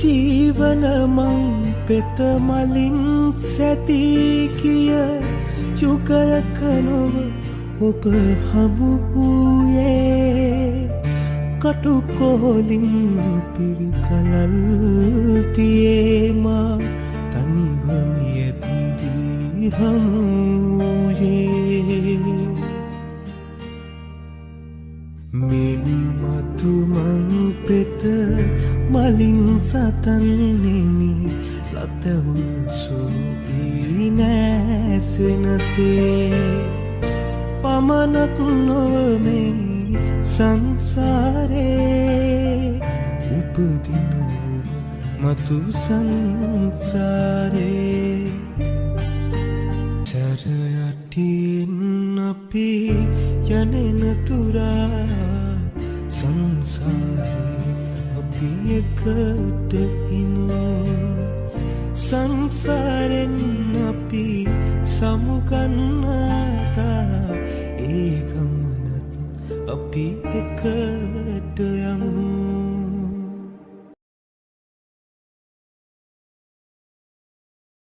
ජීවන මං පෙත මලින් සැදී කිය යුගයක නොව ඔබ හමු වූයේ කටුකොහොලින් පිරිකලල් තියේමා තනිවමියත්දී හමුයේ මින් මතු මං පෙත මලින් සතන්නෙමි ලතවුල් සූගී නෑසෙනසේ පමණක් නොවමේ සංසාරේ උපදින මතු සංසාරේ සරයටින් අපි යනෙන තුරා සංසාරේ අපි එකට හිනු සංසාරෙන් අපි සමුගන්නාතා ඒ ගමනත් අපි එකට යමු